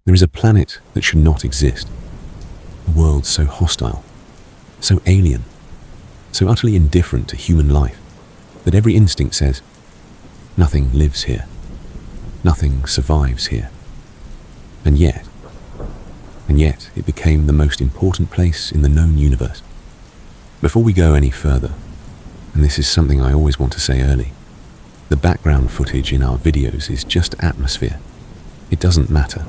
There is a planet that should not exist, a world so hostile, so alien, so utterly indifferent to human life that every instinct says, nothing lives here, nothing survives here. And yet it became the most important place in the known universe. Before we go any further, and this is something I always want to say early, the background footage in our videos is just atmosphere. It doesn't matter.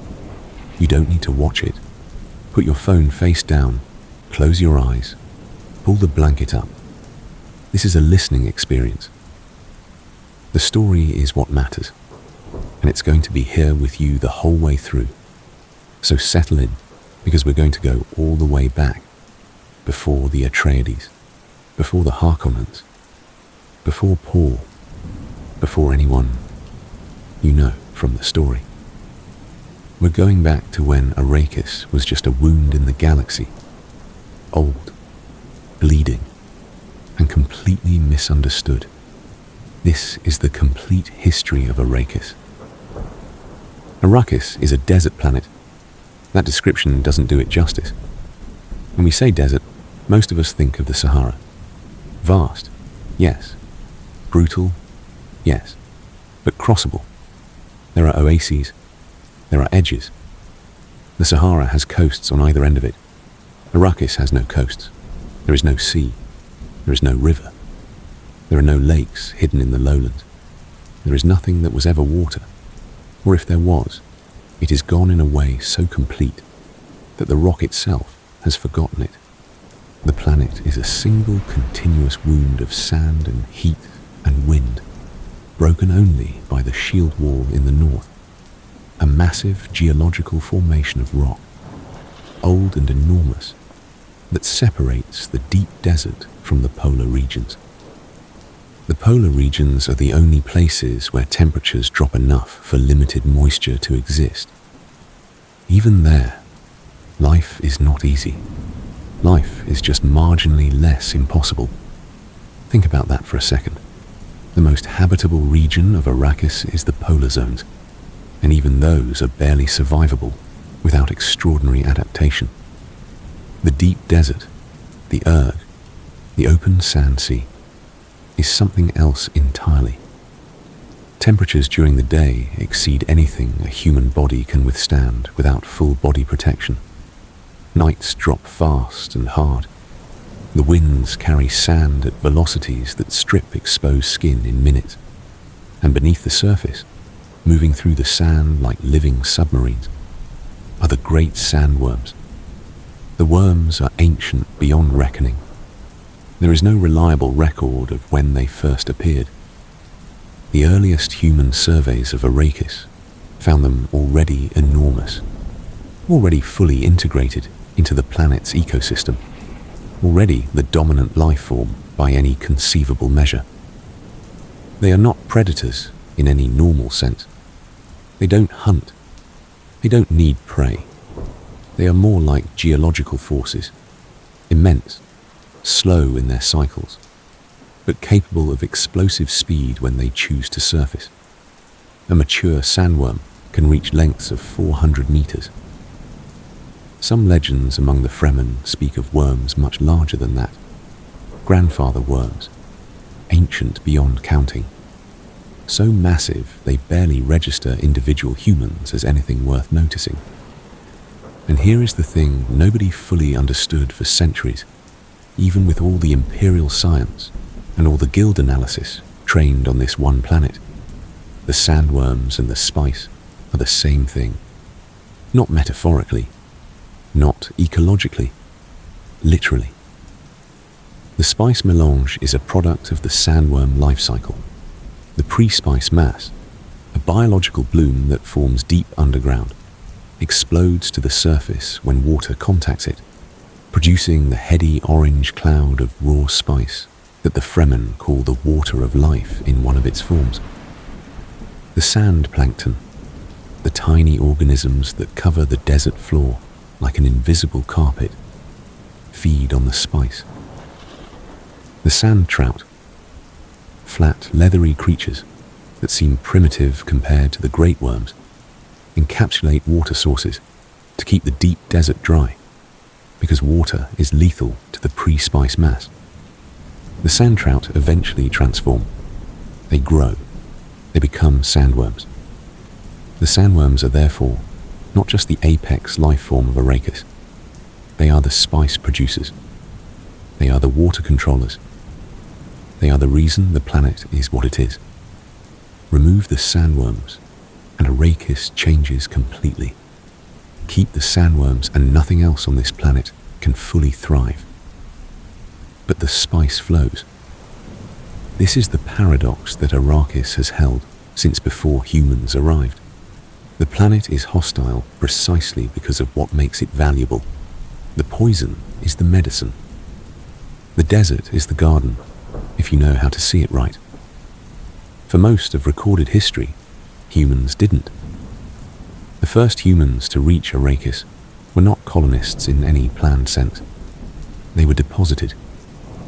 You don't need to watch it. Put your phone face down, close your eyes, pull the blanket up. This is a listening experience. The story is what matters, and it's going to be here with you the whole way through. So settle in, because we're going to go all the way back, before the Atreides, before the Harkonnens, before Paul, before anyone you know from the story. We're going back to when Arrakis was just a wound in the galaxy, old, bleeding, and completely misunderstood. This is the complete history of Arrakis. Arrakis is a desert planet. That description doesn't do it justice. When we say desert, most of us think of the Sahara. Vast, yes. Brutal, yes. But crossable. There are oases. There are edges. The Sahara has coasts on either end of it. Arrakis has no coasts. There is no sea. There is no river. There are no lakes hidden in the lowlands. There is nothing that was ever water. Or if there was, it is gone in a way so complete that the rock itself has forgotten it. The planet is a single continuous wound of sand and heat and wind, broken only by the shield wall in the north, a massive geological formation of rock, old and enormous, that separates the deep desert from the polar regions. The polar regions are the only places where temperatures drop enough for limited moisture to exist. Even there, life is not easy. Life is just marginally less impossible. Think about that for a second. The most habitable region of Arrakis is the polar zones, and even those are barely survivable without extraordinary adaptation. The deep desert, the erg, the open sand sea, is something else entirely. Temperatures during the day exceed anything a human body can withstand without full body protection. Nights drop fast and hard. The winds carry sand at velocities that strip exposed skin in minutes. And beneath the surface, moving through the sand like living submarines, are the Great Sandworms. The worms are ancient beyond reckoning. There is no reliable record of when they first appeared. The earliest human surveys of Arrakis found them already enormous, already fully integrated into the planet's ecosystem, already the dominant life form by any conceivable measure. They are not predators in any normal sense. They don't hunt. They don't need prey. They are more like geological forces, immense, slow in their cycles, but capable of explosive speed when they choose to surface. A mature sandworm can reach lengths of 400 meters. Some legends among the Fremen speak of worms much larger than that. Grandfather worms, ancient beyond counting. So massive they barely register individual humans as anything worth noticing. And here is the thing nobody fully understood for centuries, even with all the imperial science and all the guild analysis trained on this one planet. The sandworms and the spice are the same thing. Not metaphorically, not ecologically, literally. The Spice Melange is a product of the sandworm life cycle. The pre-spice mass, a biological bloom that forms deep underground, explodes to the surface when water contacts it, producing the heady orange cloud of raw spice that the Fremen call the water of life in one of its forms. The sand plankton, the tiny organisms that cover the desert floor like an invisible carpet, feed on the spice. The sand trout, flat, leathery creatures that seem primitive compared to the great worms, encapsulate water sources to keep the deep desert dry, because water is lethal to the pre-spice mass. The sand trout eventually transform. They grow. They become sandworms. The sandworms are therefore not just the apex life form of Arrakis. They are the spice producers. They are the water controllers. They are the reason the planet is what it is. Remove the sandworms, and Arrakis changes completely. Keep the sandworms, and nothing else on this planet can fully thrive. But the spice flows. This is the paradox that Arrakis has held since before humans arrived. The planet is hostile precisely because of what makes it valuable. The poison is the medicine. The desert is the garden, if you know how to see it right. For most of recorded history, humans didn't. The first humans to reach Arrakis were not colonists in any planned sense. They were deposited,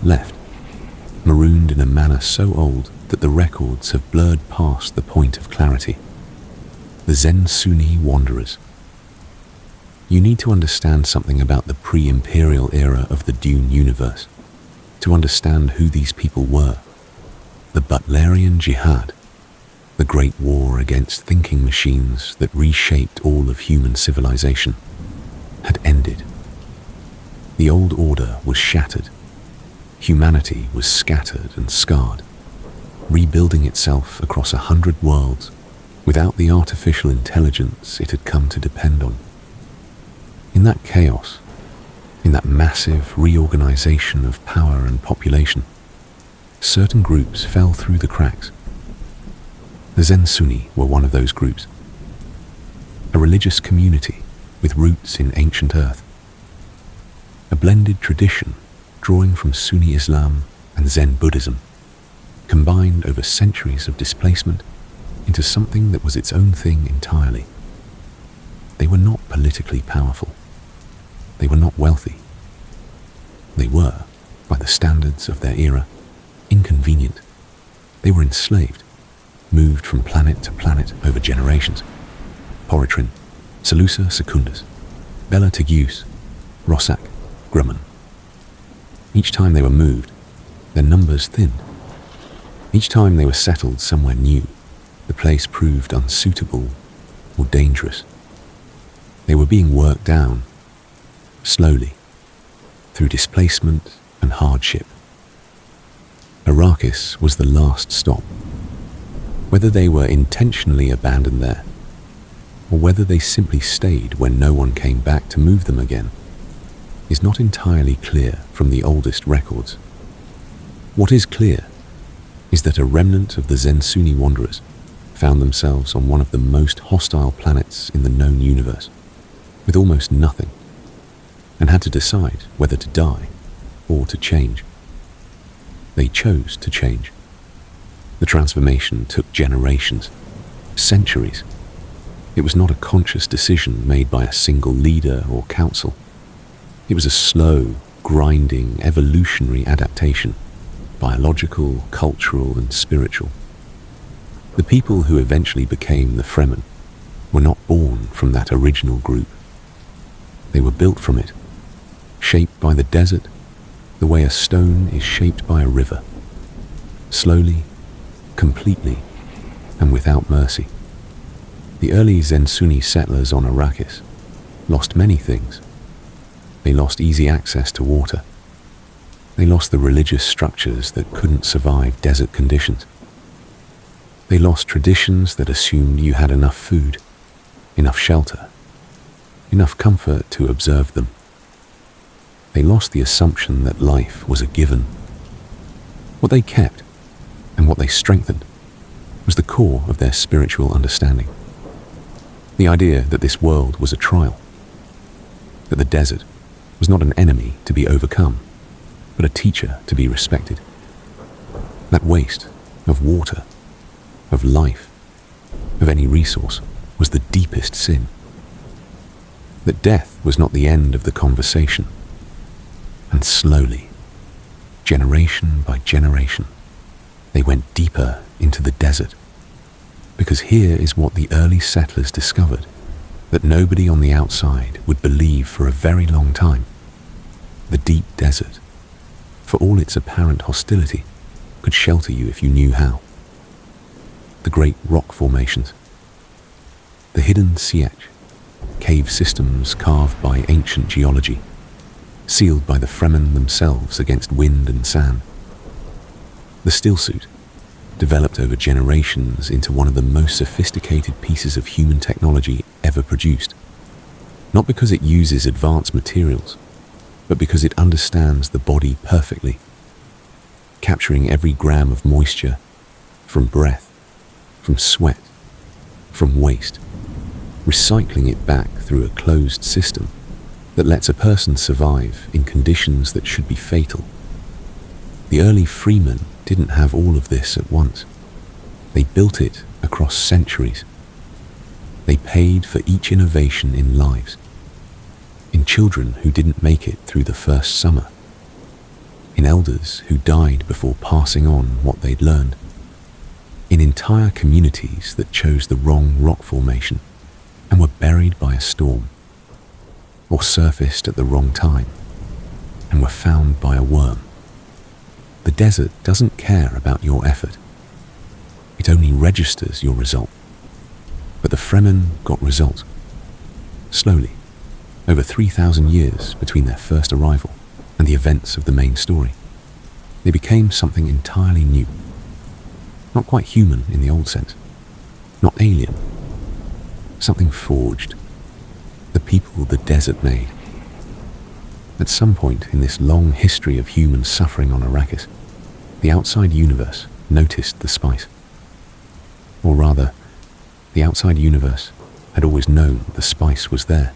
left, marooned in a manner so old that the records have blurred past the point of clarity. The Zensunni Wanderers. You need to understand something about the pre-Imperial era of the Dune universe to understand who these people were. The Butlerian Jihad, the great war against thinking machines that reshaped all of human civilization, had ended. The old order was shattered. Humanity was scattered and scarred, rebuilding itself across 100 worlds without the artificial intelligence it had come to depend on. In that chaos, in that massive reorganization of power and population, certain groups fell through the cracks. The Zensunni were one of those groups, a religious community with roots in ancient Earth, a blended tradition drawing from Sunni Islam and Zen Buddhism, combined over centuries of displacement into something that was its own thing entirely. They were not politically powerful. They were not wealthy. They were, by the standards of their era, inconvenient. They were enslaved, moved from planet to planet over generations. Poritrin, Salusa Secundus, Bella Tegeus, Rossack, Grumman. Each time they were moved, their numbers thinned. Each time they were settled somewhere new, the place proved unsuitable or dangerous. They were being worked down, slowly, through displacement and hardship. Arrakis was the last stop. Whether they were intentionally abandoned there, or whether they simply stayed when no one came back to move them again, is not entirely clear from the oldest records. What is clear is that a remnant of the Zensunni Wanderers found themselves on one of the most hostile planets in the known universe, with almost nothing, and had to decide whether to die or to change. They chose to change. The transformation took generations, centuries. It was not a conscious decision made by a single leader or council. It was a slow, grinding, evolutionary adaptation, biological, cultural, and spiritual. The people who eventually became the Fremen were not born from that original group. They were built from it, shaped by the desert the way a stone is shaped by a river, slowly, completely, and without mercy. The early Zensunni settlers on Arrakis lost many things. They lost easy access to water. They lost the religious structures that couldn't survive desert conditions. They lost traditions that assumed you had enough food, enough shelter, enough comfort to observe them. They lost the assumption that life was a given. What they kept, and what they strengthened, was the core of their spiritual understanding. The idea that this world was a trial, that the desert was not an enemy to be overcome, but a teacher to be respected. That waste of water, of life, of any resource was the deepest sin. That death was not the end of the conversation. And slowly, generation by generation, they went deeper into the desert, because here is what the early settlers discovered that nobody on the outside would believe for a very long time. The deep desert, for all its apparent hostility, could shelter you if you knew how. The great rock formations, the hidden sietch, cave systems carved by ancient geology, sealed by the Fremen themselves against wind and sand. The stillsuit, developed over generations into one of the most sophisticated pieces of human technology ever produced, not because it uses advanced materials, but because it understands the body perfectly, capturing every gram of moisture from breath, from sweat, from waste, recycling it back through a closed system that lets a person survive in conditions that should be fatal. The early Fremen didn't have all of this at once. They built it across centuries. They paid for each innovation in lives, in children who didn't make it through the first summer, in elders who died before passing on what they'd learned, in entire communities that chose the wrong rock formation and were buried by a storm, or surfaced at the wrong time and were found by a worm. The desert doesn't care about your effort. It only registers your result. But the Fremen got results. Slowly, over 3,000 years between their first arrival and the events of the main story, they became something entirely new. Not quite human in the old sense. Not alien. Something forged. The people the desert made. At some point in this long history of human suffering on Arrakis, the outside universe noticed the spice. Or rather, the outside universe had always known the spice was there.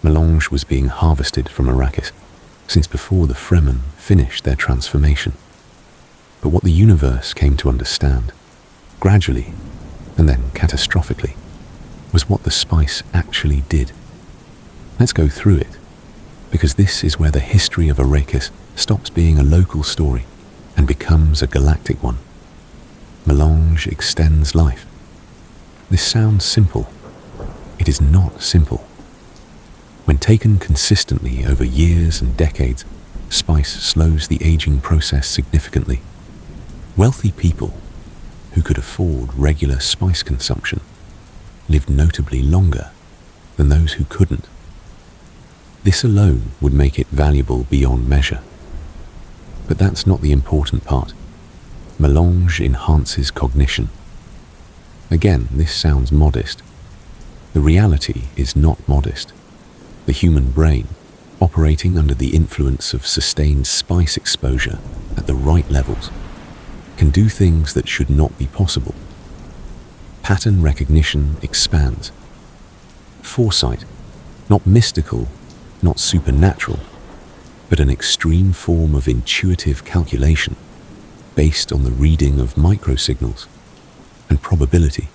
Melange was being harvested from Arrakis since before the Fremen finished their transformation. But what the universe came to understand, gradually and then catastrophically, was what the spice actually did. Let's go through it, because this is where the history of Arrakis stops being a local story and becomes a galactic one. Melange extends life. This sounds simple. It is not simple. When taken consistently over years and decades, spice slows the aging process significantly. Wealthy people who could afford regular spice consumption lived notably longer than those who couldn't. This alone would make it valuable beyond measure. But that's not the important part. Melange enhances cognition. Again, this sounds modest. The reality is not modest. The human brain, operating under the influence of sustained spice exposure at the right levels, can do things that should not be possible. Pattern recognition expands. Foresight, not mystical, not supernatural, but an extreme form of intuitive calculation based on the reading of microsignals and probability,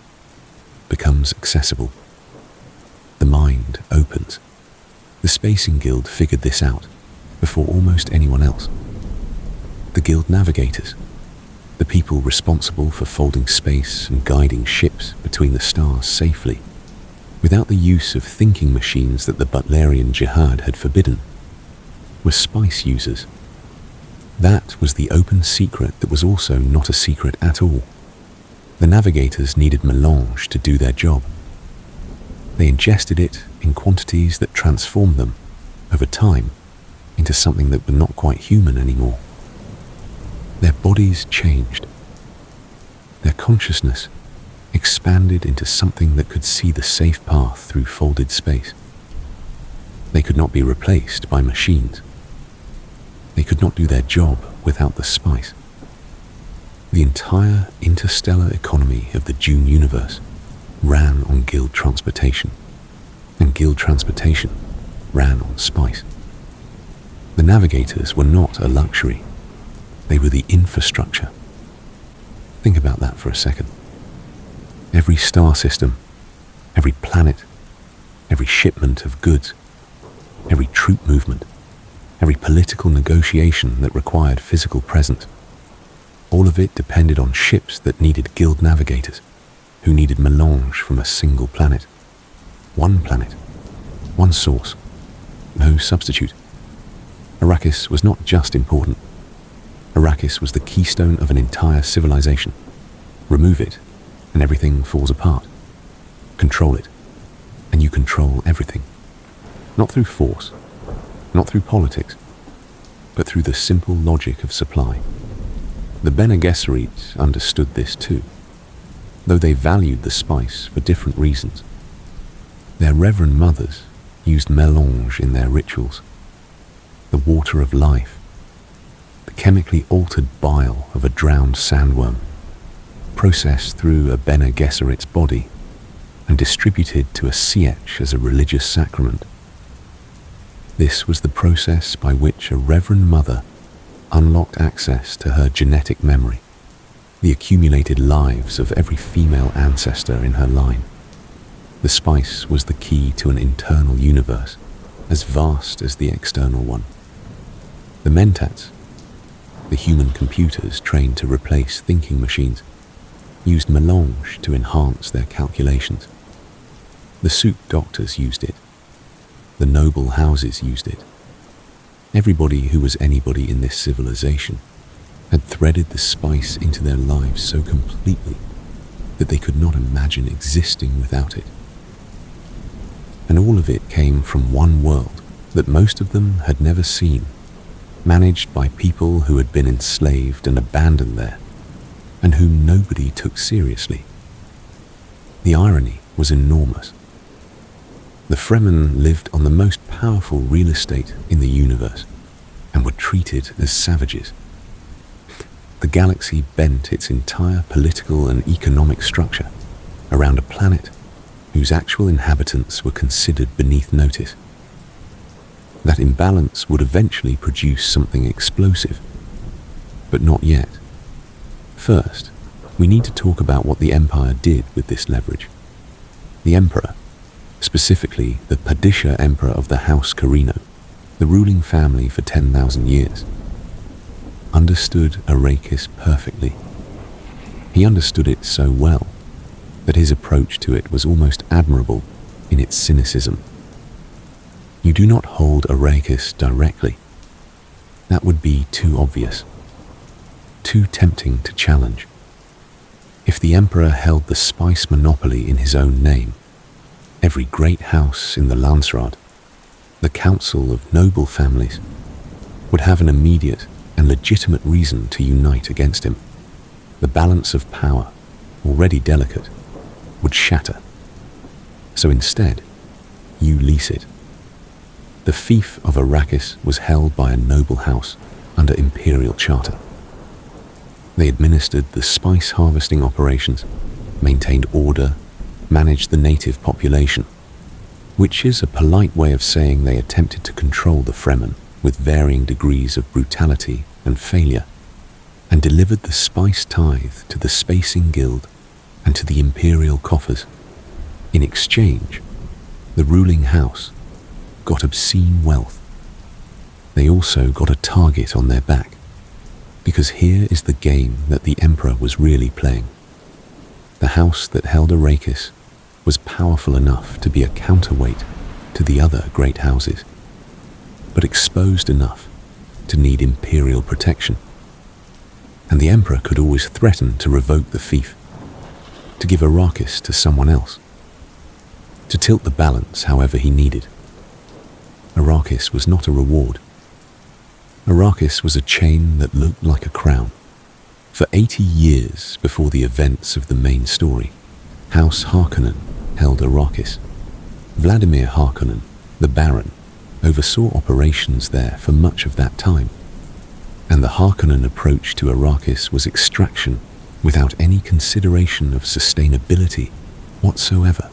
becomes accessible. The mind opens. The Spacing Guild figured this out before almost anyone else. The Guild navigators, the people responsible for folding space and guiding ships between the stars safely, without the use of thinking machines that the Butlerian Jihad had forbidden, were spice users. That was the open secret that was also not a secret at all. The navigators needed melange to do their job. They ingested it in quantities that transformed them, over time, into something that were not quite human anymore. Their bodies changed. Their consciousness expanded into something that could see the safe path through folded space. They could not be replaced by machines. They could not do their job without the spice. The entire interstellar economy of the Dune universe ran on guild transportation, and guild transportation ran on spice. The navigators were not a luxury. They were the infrastructure. Think about that for a second. Every star system, every planet, every shipment of goods, every troop movement, every political negotiation that required physical presence, all of it depended on ships that needed guild navigators, who needed melange from a single planet. One planet, one source, no substitute. Arrakis was not just important. Arrakis was the keystone of an entire civilization. Remove it, and everything falls apart. Control it, and you control everything. Not through force, not through politics, but through the simple logic of supply. The Bene Gesserit understood this too, though they valued the spice for different reasons. Their reverend mothers used melange in their rituals, the water of life, the chemically altered bile of a drowned sandworm, processed through a Bene Gesserit's body and distributed to a sietch as a religious sacrament. This was the process by which a reverend mother unlocked access to her genetic memory, the accumulated lives of every female ancestor in her line. The spice was the key to an internal universe as vast as the external one. The mentats, the human computers trained to replace thinking machines, used melange to enhance their calculations. The suit doctors used it. The noble houses used it. Everybody who was anybody in this civilization had threaded the spice into their lives so completely that they could not imagine existing without it. And all of it came from one world that most of them had never seen, managed by people who had been enslaved and abandoned there, and whom nobody took seriously. The irony was enormous. The Fremen lived on the most powerful real estate in the universe and were treated as savages. The galaxy bent its entire political and economic structure around a planet whose actual inhabitants were considered beneath notice. That imbalance would eventually produce something explosive, but not yet. First, we need to talk about what the Empire did with this leverage. The Emperor, specifically the Padishah Emperor of the House Carino, the ruling family for 10,000 years, understood Arrakis perfectly. He understood it so well that his approach to it was almost admirable in its cynicism. You do not hold Arrakis directly. That would be too obvious, too tempting to challenge. If the Emperor held the spice monopoly in his own name, every great house in the Landsraad, the council of noble families, would have an immediate and legitimate reason to unite against him. The balance of power, already delicate, would shatter. So instead, you lease it. The fief of Arrakis was held by a noble house under imperial charter. They administered the spice harvesting operations, maintained order, managed the native population, which is a polite way of saying they attempted to control the Fremen with varying degrees of brutality and failure, and delivered the spice tithe to the Spacing Guild and to the imperial coffers. In exchange, the ruling house got obscene wealth. They also got a target on their back, because here is the game that the Emperor was really playing. The house that held Arrakis was powerful enough to be a counterweight to the other great houses, but exposed enough to need imperial protection. And the Emperor could always threaten to revoke the fief, to give Arrakis to someone else, to tilt the balance however he needed. Arrakis was not a reward. Arrakis was a chain that looked like a crown. For 80 years before the events of the main story, House Harkonnen held Arrakis. Vladimir Harkonnen, the Baron, oversaw operations there for much of that time, and the Harkonnen approach to Arrakis was extraction without any consideration of sustainability whatsoever.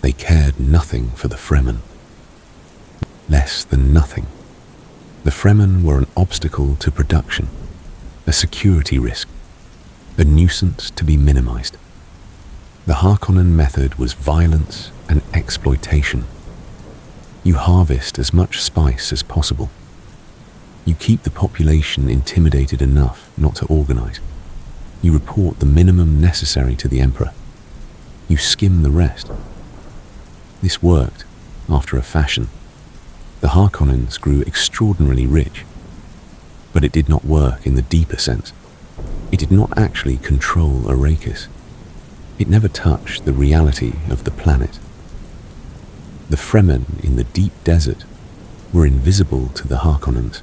They cared nothing for the Fremen. Less than nothing. The Fremen were an obstacle to production, a security risk, a nuisance to be minimized. The Harkonnen method was violence and exploitation. You harvest as much spice as possible. You keep the population intimidated enough not to organize. You report the minimum necessary to the Emperor. You skim the rest. This worked, after a fashion. The Harkonnens grew extraordinarily rich, but it did not work in the deeper sense. It did not actually control Arrakis. It never touched the reality of the planet. The Fremen in the deep desert were invisible to the Harkonnens.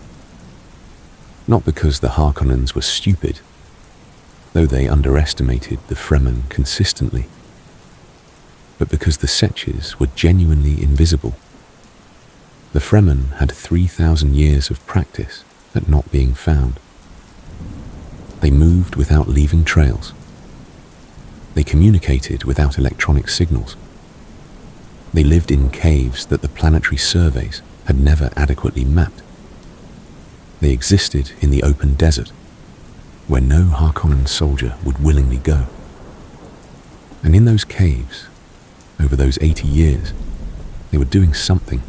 Not because the Harkonnens were stupid, though they underestimated the Fremen consistently, but because the Setches were genuinely invisible. The Fremen had 3,000 years of practice at not being found. They moved without leaving trails. They communicated without electronic signals. They lived in caves that the planetary surveys had never adequately mapped. They existed in the open desert, where no Harkonnen soldier would willingly go. And in those caves, over those 80 years, they were doing something.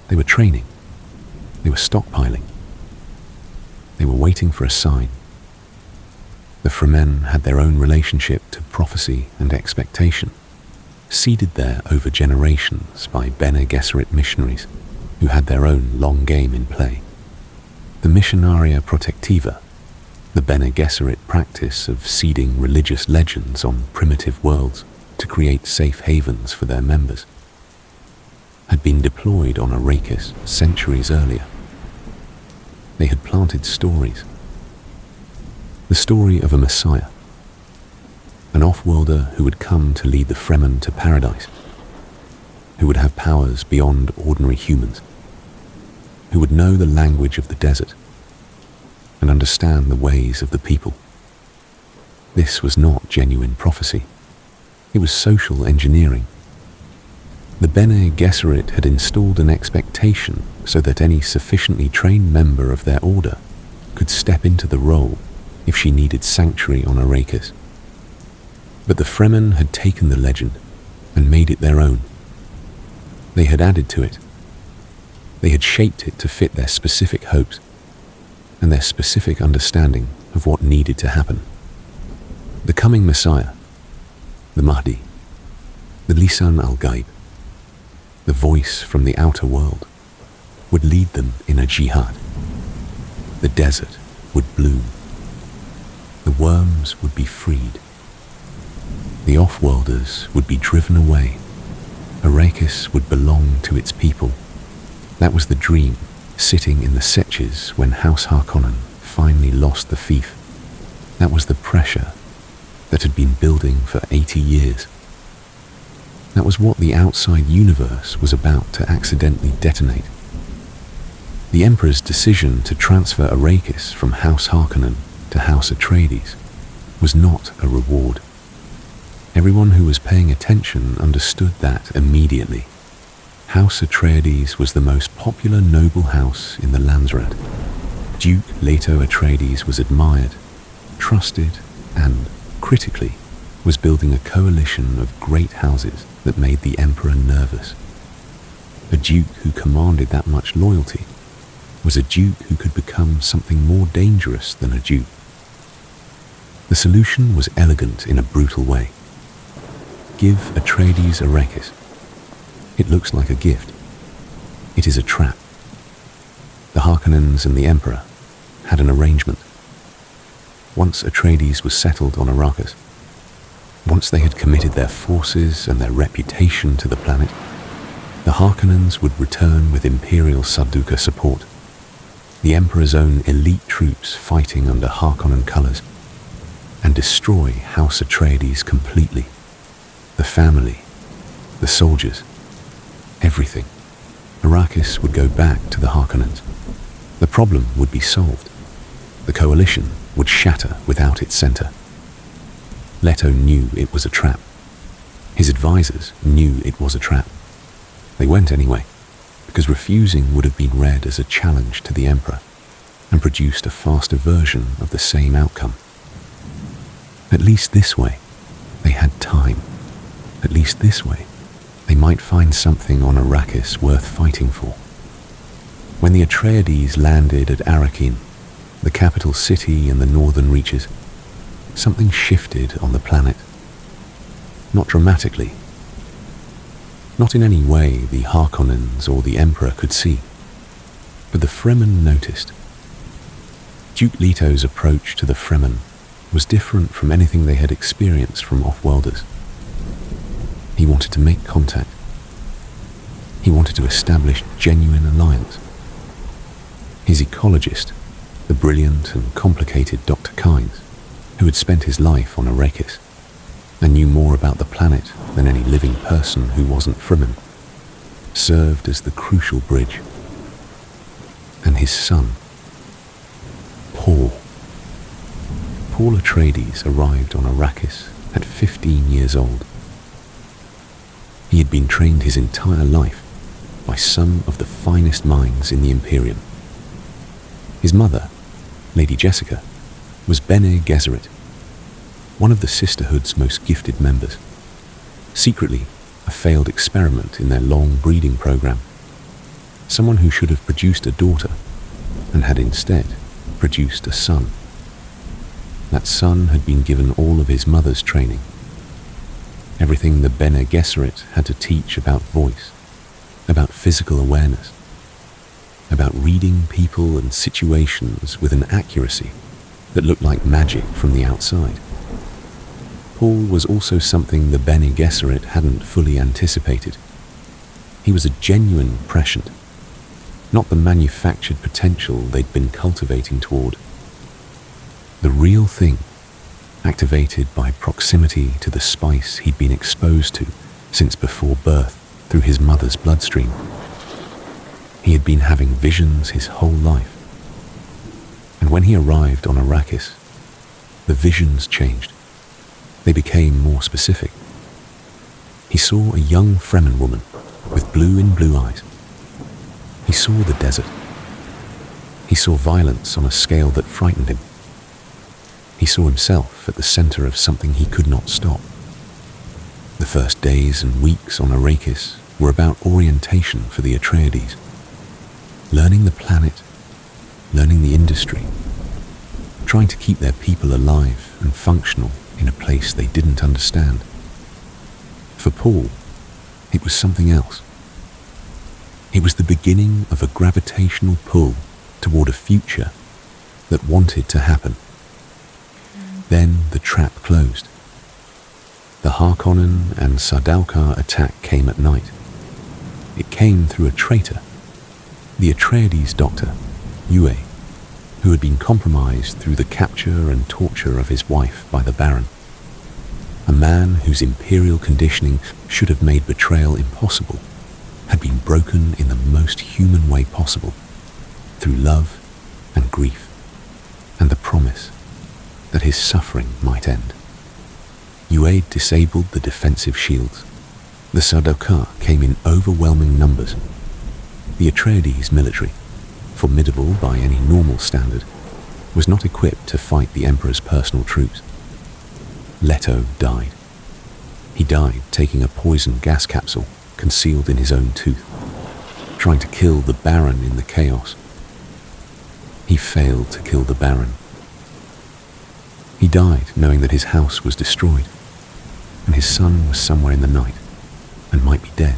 They were training. They were stockpiling. They were waiting for a sign. The Fremen had their own relationship to prophecy and expectation, seeded there over generations by Bene Gesserit missionaries who had their own long game in play. The Missionaria Protectiva, the Bene Gesserit practice of seeding religious legends on primitive worlds to create safe havens for their members, had been deployed on Arrakis centuries earlier. They had planted stories. The story of a Messiah, an off-worlder who would come to lead the Fremen to paradise, who would have powers beyond ordinary humans, who would know the language of the desert and understand the ways of the people. This was not genuine prophecy. It was social engineering. The Bene Gesserit had installed an expectation so that any sufficiently trained member of their order could step into the role if she needed sanctuary on Arrakis. But the Fremen had taken the legend and made it their own. They had added to it. They had shaped it to fit their specific hopes and their specific understanding of what needed to happen. The coming Messiah, the Mahdi, the Lisan al-Gaib, the voice from the outer world, would lead them in a jihad. The desert would bloom. The worms would be freed. The off-worlders would be driven away. Arrakis would belong to its people. That was the dream, sitting in the Setches when House Harkonnen finally lost the fief. That was the pressure that had been building for 80 years. That was what the outside universe was about to accidentally detonate. The Emperor's decision to transfer Arrakis from House Harkonnen to House Atreides was not a reward. Everyone who was paying attention understood that immediately. House Atreides was the most popular noble house in the Landsraad. Duke Leto Atreides was admired, trusted, and, critically, was building a coalition of great houses that made the Emperor nervous. A duke who commanded that much loyalty was a duke who could become something more dangerous than a duke. The solution was elegant in a brutal way. Give Atreides Arrakis. It looks like a gift. It is a trap. The Harkonnens and the Emperor had an arrangement. Once Atreides was settled on Arrakis, once they had committed their forces and their reputation to the planet, the Harkonnens would return with Imperial Sarduka support, the Emperor's own elite troops fighting under Harkonnen colours, and destroy House Atreides completely. The family, the soldiers, everything. Arrakis would go back to the Harkonnens. The problem would be solved. The coalition would shatter without its centre. Leto knew it was a trap. His advisors knew it was a trap. They went anyway, because refusing would have been read as a challenge to the Emperor and produced a faster version of the same outcome. At least this way, they had time. At least this way, they might find something on Arrakis worth fighting for. When the Atreides landed at Arrakis, the capital city in the northern reaches, something shifted on the planet. Not dramatically, Not in any way the Harkonnens or the Emperor could see, but the Fremen noticed. Duke Leto's approach to the Fremen was different from anything they had experienced from off-worlders. He wanted to make contact. He wanted to establish genuine alliance. His ecologist, the brilliant and complicated Dr. Kynes, who had spent his life on Arrakis and knew more about the planet than any living person who wasn't Fremen, served as the crucial bridge. And his son, Paul Atreides, arrived on Arrakis at 15 years old. He had been trained his entire life by some of the finest minds in the Imperium. His mother, Lady Jessica, was Bene Gesserit, one of the Sisterhood's most gifted members, secretly a failed experiment in their long breeding program, someone who should have produced a daughter and had instead produced a son. That son had been given all of his mother's training, everything the Bene Gesserit had to teach about voice, about physical awareness, about reading people and situations with an accuracy that looked like magic from the outside. Paul was also something the Bene Gesserit hadn't fully anticipated. He was a genuine prescient, not the manufactured potential they'd been cultivating toward. The real thing, activated by proximity to the spice he'd been exposed to since before birth through his mother's bloodstream. He had been having visions his whole life. And when he arrived on Arrakis, the visions changed. They became more specific. He saw a young Fremen woman with blue in blue eyes. He saw the desert. He saw violence on a scale that frightened him. He saw himself at the center of something he could not stop. The first days and weeks on Arrakis were about orientation for the Atreides, learning the planet, learning the industry, trying to keep their people alive and functional in a place they didn't understand. For Paul, it was something else. It was the beginning of a gravitational pull toward a future that wanted to happen. Then the trap closed. The Harkonnen and Sardaukar attack came at night. It came through a traitor, the Atreides doctor, Yue, who had been compromised through the capture and torture of his wife by the Baron. A man whose imperial conditioning should have made betrayal impossible had been broken in the most human way possible, through love and grief, and the promise that his suffering might end. Yue disabled the defensive shields. The Sardaukar came in overwhelming numbers. The Atreides military, formidable by any normal standard, was not equipped to fight the Emperor's personal troops. Leto died. He died taking a poison gas capsule concealed in his own tooth, trying to kill the Baron in the chaos. He failed to kill the Baron. He died knowing that his house was destroyed, and his son was somewhere in the night and might be dead.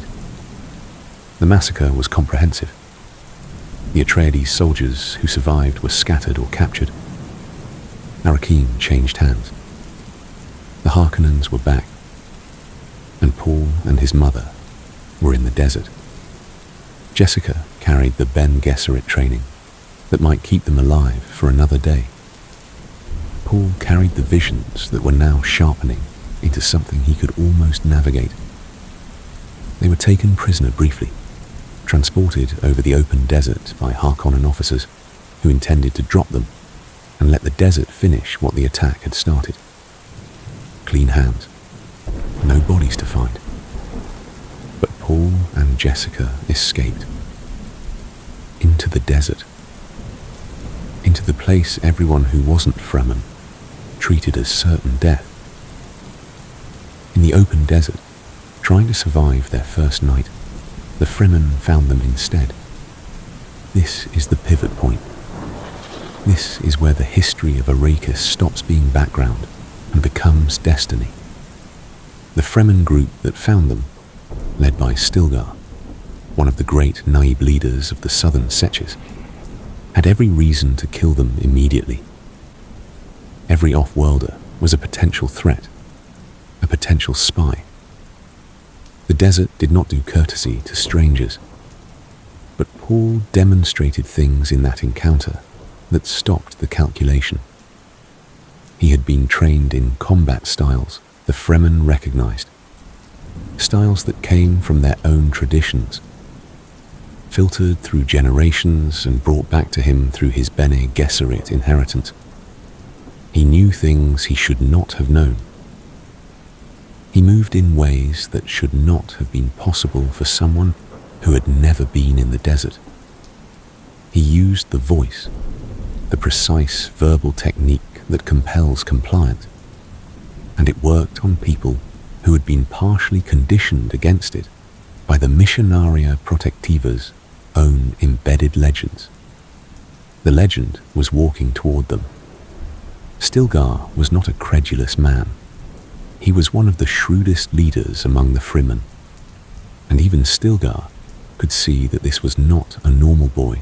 The massacre was comprehensive. The Atreides soldiers who survived were scattered or captured. Arrakeen changed hands. The Harkonnens were back, and Paul and his mother were in the desert. Jessica carried the Ben Gesserit training that might keep them alive for another day. Paul carried the visions that were now sharpening into something he could almost navigate. They were taken prisoner briefly, transported over the open desert by Harkonnen officers who intended to drop them and let the desert finish what the attack had started. Clean hands, no bodies to find. But Paul and Jessica escaped. Into the desert. Into the place everyone who wasn't Fremen treated as certain death. In the open desert, trying to survive their first night, the Fremen found them instead. This is the pivot point. This is where the history of Arrakis stops being background and becomes destiny. The Fremen group that found them led by Stilgar, one of the great Naib leaders of the southern Setches, had every reason to kill them immediately. Every off-worlder was a potential threat, a potential spy. The desert did not do courtesy to strangers, but Paul demonstrated things in that encounter that stopped the calculation. He had been trained in combat styles the Fremen recognized, styles that came from their own traditions, filtered through generations and brought back to him through his Bene Gesserit inheritance. He knew things he should not have known. He moved in ways that should not have been possible for someone who had never been in the desert. He used the voice, the precise verbal technique that compels compliance, and it worked on people who had been partially conditioned against it by the Missionaria Protectiva's own embedded legends. The legend was walking toward them. Stilgar was not a credulous man. He was one of the shrewdest leaders among the Fremen, and even Stilgar could see that this was not a normal boy.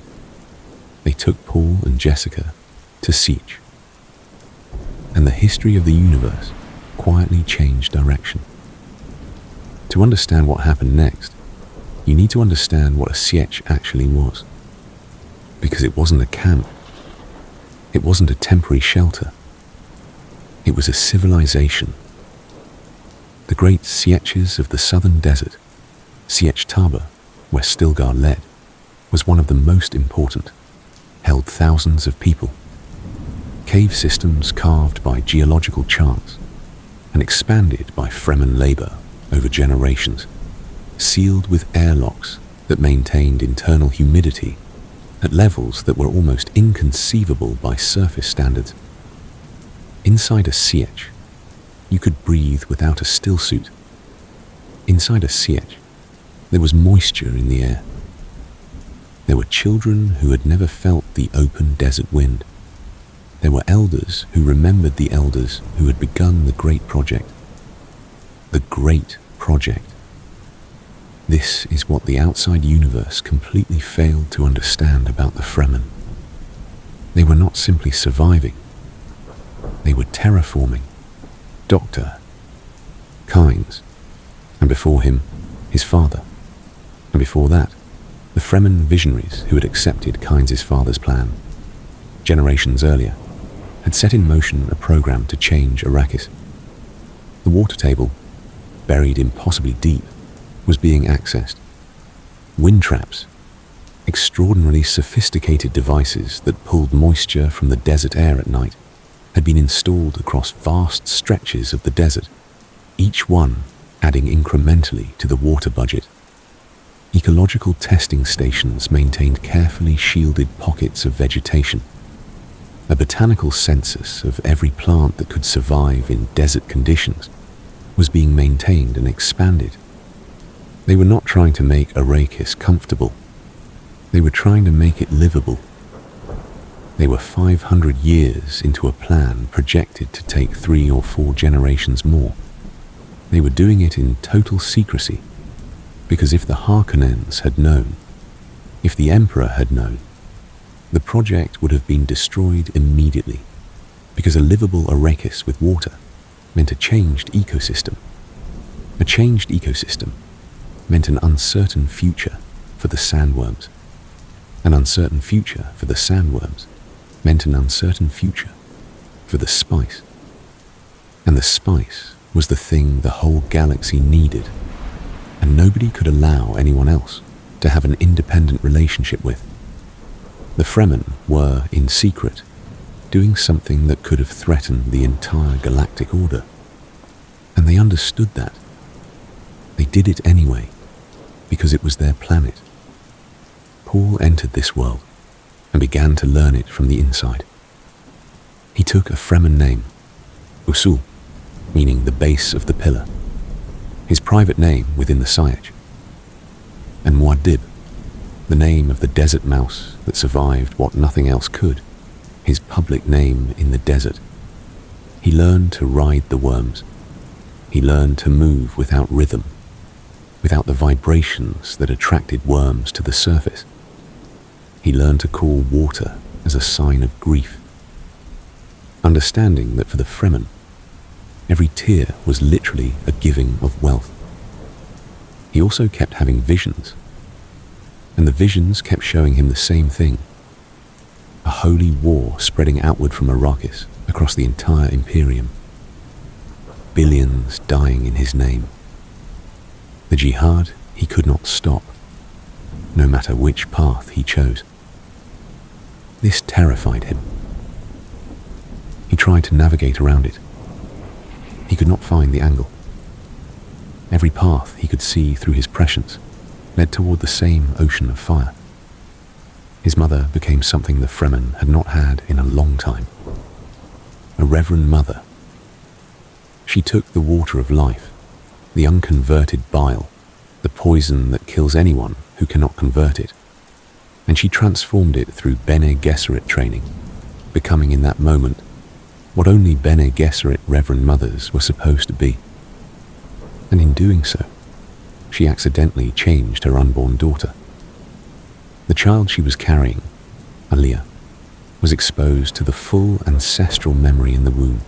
They took Paul and Jessica to Siege, and the history of the universe quietly changed direction. To understand what happened next, you need to understand what a sietch actually was, because it wasn't a camp, it wasn't a temporary shelter, it was a civilization. The great sietches of the southern desert, Sietch Taba, where Stilgar led, was one of the most important, held thousands of people. Cave systems carved by geological charts and expanded by Fremen labor over generations, sealed with airlocks that maintained internal humidity at levels that were almost inconceivable by surface standards. Inside a sietch, you could breathe without a stillsuit. Inside a sietch, there was moisture in the air. There were children who had never felt the open desert wind. There were elders who remembered the elders who had begun the Great Project. The Great Project. This is what the outside universe completely failed to understand about the Fremen. They were not simply surviving. They were terraforming. Doctor, Kynes, and before him, his father, and before that, the Fremen visionaries who had accepted Kynes' father's plan, generations earlier, had set in motion a program to change Arrakis. The water table, buried impossibly deep, was being accessed. Wind traps, extraordinarily sophisticated devices that pulled moisture from the desert air at night, had been installed across vast stretches of the desert, each one adding incrementally to the water budget. Ecological testing stations maintained carefully shielded pockets of vegetation. A botanical census of every plant that could survive in desert conditions was being maintained and expanded. They were not trying to make Arrakis comfortable. They were trying to make it livable. They were 500 years into a plan projected to take 3 or 4 generations more. They were doing it in total secrecy, because if the Harkonnens had known, if the Emperor had known, the project would have been destroyed immediately, because a livable Arrakis with water meant a changed ecosystem. A changed ecosystem meant an uncertain future for the sandworms. An uncertain future for the sandworms meant an uncertain future for the spice. And the spice was the thing the whole galaxy needed, and nobody could allow anyone else to have an independent relationship with. The Fremen were, in secret, doing something that could have threatened the entire galactic order, and they understood that. They did it anyway, because it was their planet. Paul entered this world and began to learn it from the inside. He took a Fremen name, Usul, meaning the base of the pillar, his private name within the sietch, and Muad'Dib, the name of the desert mouse that survived what nothing else could, his public name in the desert. He learned to ride the worms. He learned to move without rhythm, without the vibrations that attracted worms to the surface. He learned to call water as a sign of grief, understanding that for the Fremen, every tear was literally a giving of wealth. He also kept having visions, and the visions kept showing him the same thing: a holy war spreading outward from Arrakis across the entire Imperium. Billions dying in his name. The jihad he could not stop, no matter which path he chose. This terrified him. He tried to navigate around it. He could not find the angle. Every path he could see through his prescience led toward the same ocean of fire. His mother became something the Fremen had not had in a long time. A reverend mother. She took the water of life, the unconverted bile, the poison that kills anyone who cannot convert it, and she transformed it through Bene Gesserit training, becoming in that moment what only Bene Gesserit reverend mothers were supposed to be. And in doing so, she accidentally changed her unborn daughter. The child she was carrying, Alia, was exposed to the full ancestral memory in the womb.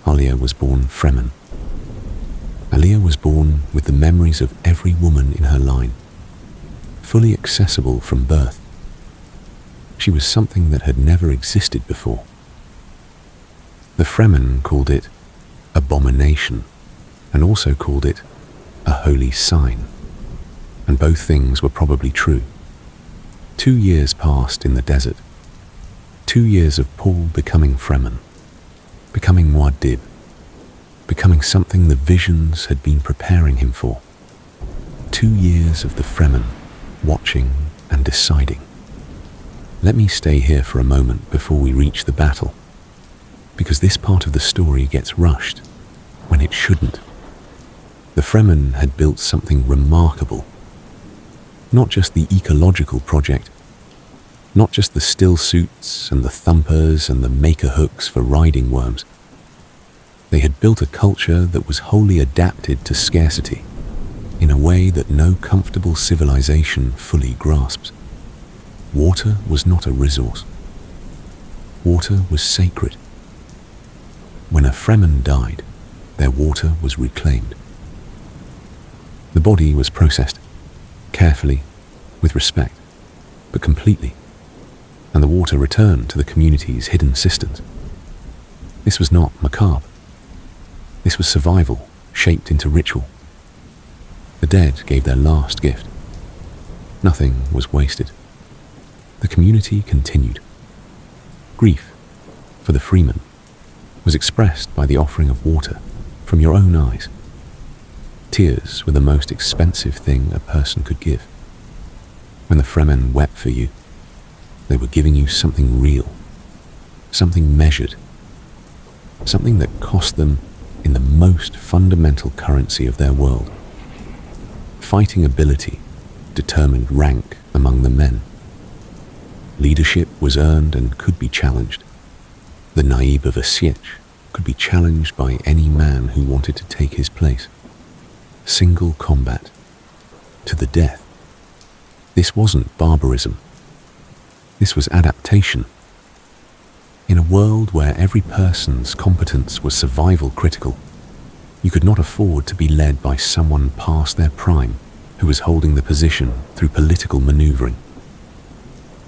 Alia was born Fremen. Alia was born with the memories of every woman in her line, fully accessible from birth. She was something that had never existed before. The Fremen called it abomination, and also called it a holy sign, and both things were probably true. 2 years passed in the desert. 2 years of Paul becoming Fremen, becoming Muad'Dib, becoming something the visions had been preparing him for. 2 years of the Fremen watching and deciding. Let me stay here for a moment before we reach the battle, because this part of the story gets rushed when it shouldn't. The Fremen had built something remarkable. Not just the ecological project, not just the still suits and the thumpers and the maker hooks for riding worms. They had built a culture that was wholly adapted to scarcity in a way that no comfortable civilization fully grasps. Water was not a resource. Water was sacred. When a Fremen died, their water was reclaimed. The body was processed, carefully, with respect, but completely, and the water returned to the community's hidden cisterns. This was not macabre. This was survival, shaped into ritual. The dead gave their last gift. Nothing was wasted. The community continued. Grief, for the Fremen, was expressed by the offering of water from your own eyes. Tears were the most expensive thing a person could give. When the Fremen wept for you, they were giving you something real, something measured, something that cost them in the most fundamental currency of their world. Fighting ability determined rank among the men. Leadership was earned and could be challenged. The naib of a sietch could be challenged by any man who wanted to take his place. Single combat, to the death. This wasn't barbarism. This was adaptation. In a world where every person's competence was survival critical, you could not afford to be led by someone past their prime who was holding the position through political maneuvering.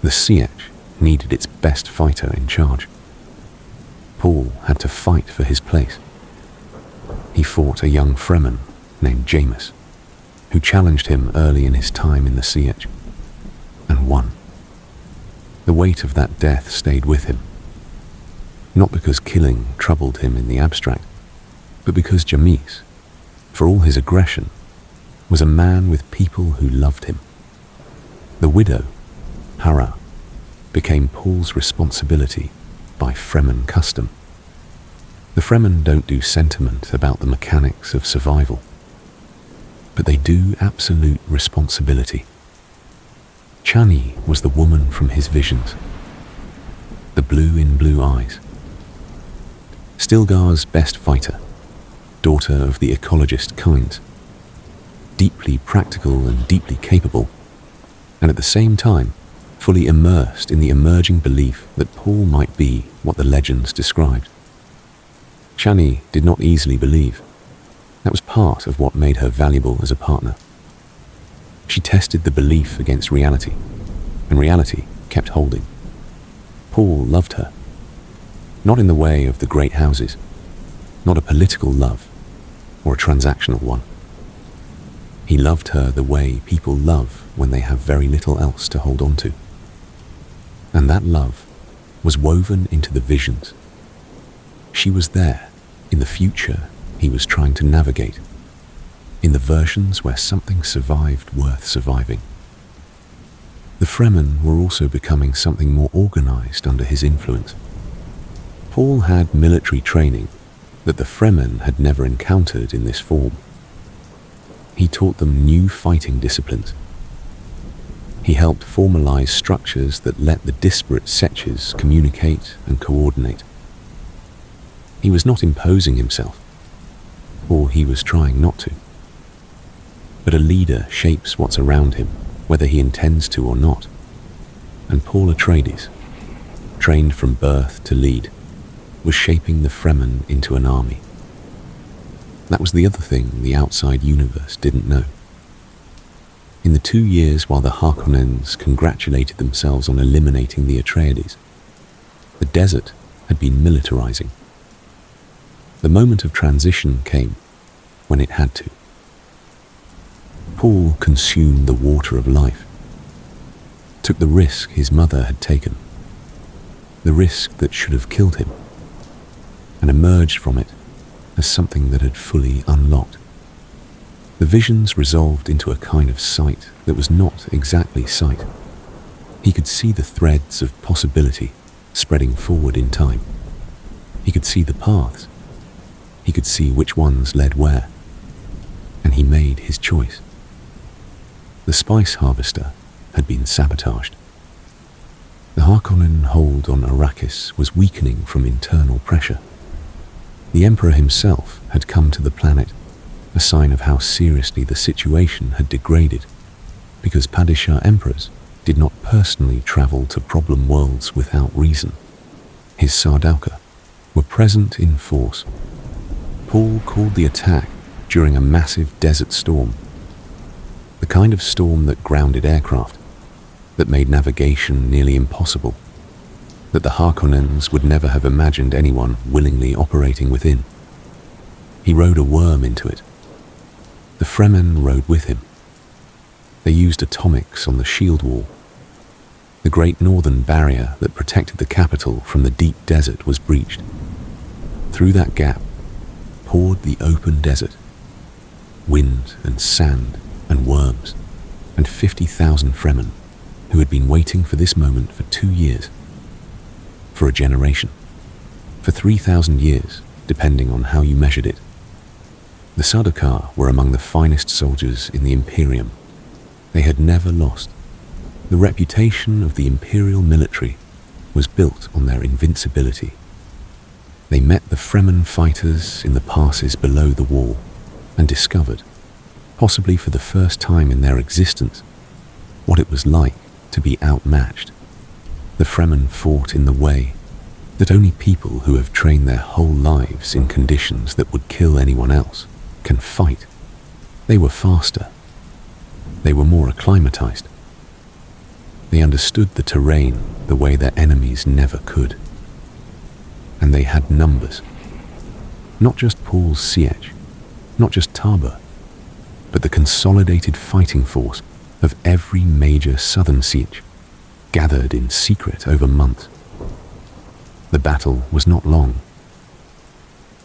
The sietch needed its best fighter in charge. Paul had to fight for his place. He fought a young Fremen named Jameis, who challenged him early in his time in the sietch, and won. The weight of that death stayed with him, not because killing troubled him in the abstract, but because Jameis, for all his aggression, was a man with people who loved him. The widow, Hara, became Paul's responsibility by Fremen custom. The Fremen don't do sentiment about the mechanics of survival, but they do absolute responsibility. Chani was the woman from his visions, the blue in blue eyes. Stilgar's best fighter, daughter of the ecologist kinds. deeply practical and deeply capable, and at the same time, fully immersed in the emerging belief that Paul might be what the legends described. Shani did not easily believe. That was part of what made her valuable as a partner. She tested the belief against reality, and reality kept holding. Paul loved her, not in the way of the great houses, not a political love or a transactional one. He loved her the way people love when they have very little else to hold on to. And that love was woven into the visions. She was there in the future he was trying to navigate, in the versions where something survived worth surviving. The Fremen were also becoming something more organized under his influence. Paul had military training that the Fremen had never encountered in this form. He taught them new fighting disciplines. He helped formalize structures that let the disparate setches communicate and coordinate. He was not imposing himself, or he was trying not to. But a leader shapes what's around him, whether he intends to or not. And Paul Atreides, trained from birth to lead, was shaping the Fremen into an army. That was the other thing the outside universe didn't know. In the 2 years while the Harkonnens congratulated themselves on eliminating the Atreides, the desert had been militarizing. The moment of transition came when it had to. Paul consumed the water of life, took the risk his mother had taken, the risk that should have killed him, and emerged from it as something that had fully unlocked. The visions resolved into a kind of sight that was not exactly sight. He could see the threads of possibility spreading forward in time. He could see the paths. He could see which ones led where. And he made his choice. The spice harvester had been sabotaged. The Harkonnen hold on Arrakis was weakening from internal pressure. The Emperor himself had come to the planet, a sign of how seriously the situation had degraded, because Padishah emperors did not personally travel to problem worlds without reason. His Sardauka were present in force. Paul called the attack during a massive desert storm, the kind of storm that grounded aircraft, that made navigation nearly impossible, that the Harkonnens would never have imagined anyone willingly operating within. He rode a worm into it. The Fremen rode with him. They used atomics on the shield wall. The great northern barrier that protected the capital from the deep desert was breached. Through that gap poured the open desert, wind and sand and worms, and 50,000 Fremen who had been waiting for this moment for 2 years, for a generation, for 3,000 years, depending on how you measured it. The Sardaukar were among the finest soldiers in the Imperium. They had never lost. The reputation of the imperial military was built on their invincibility. They met the Fremen fighters in the passes below the wall and discovered, possibly for the first time in their existence, what it was like to be outmatched. The Fremen fought in the way that only people who have trained their whole lives in conditions that would kill anyone else can fight. They were faster. They were more acclimatized. They understood the terrain the way their enemies never could. And they had numbers. Not just Paul's siege, not just Taba, but the consolidated fighting force of every major southern siege, gathered in secret over months. The battle was not long.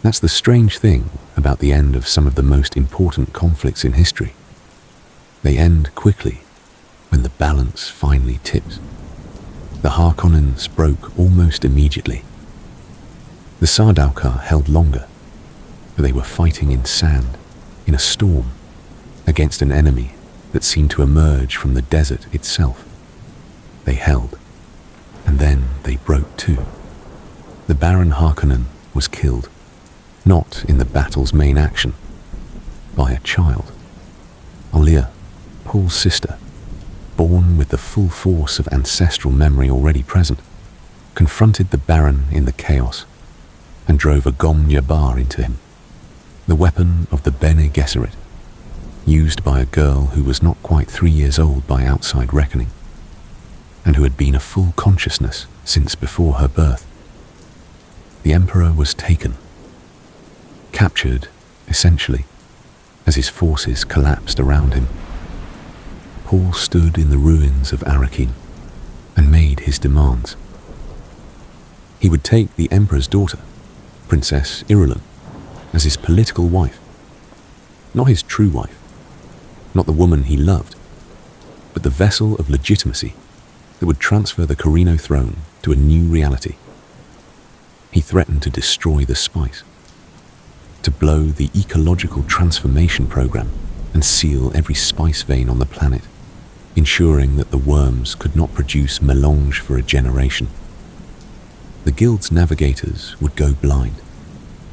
That's the strange thing about the end of some of the most important conflicts in history. They end quickly, when the balance finally tips. The Harkonnens broke almost immediately. The Sardaukar held longer, but they were fighting in sand, in a storm, against an enemy that seemed to emerge from the desert itself. They held, and then they broke too. The Baron Harkonnen was killed, not in the battle's main action, by a child. Alia, Paul's sister, born with the full force of ancestral memory already present, confronted the Baron in the chaos and drove a Gom Jabbar into him, the weapon of the Bene Gesserit, used by a girl who was not quite 3 years old by outside reckoning, and who had been a full consciousness since before her birth. The Emperor was taken, captured, essentially, as his forces collapsed around him. Paul stood in the ruins of Arrakis and made his demands. He would take the Emperor's daughter, Princess Irulan, as his political wife. Not his true wife, not the woman he loved, but the vessel of legitimacy that would transfer the Carino throne to a new reality. He threatened to destroy the spice, to blow the ecological transformation program and seal every spice vein on the planet, ensuring that the worms could not produce melange for a generation. The guild's navigators would go blind.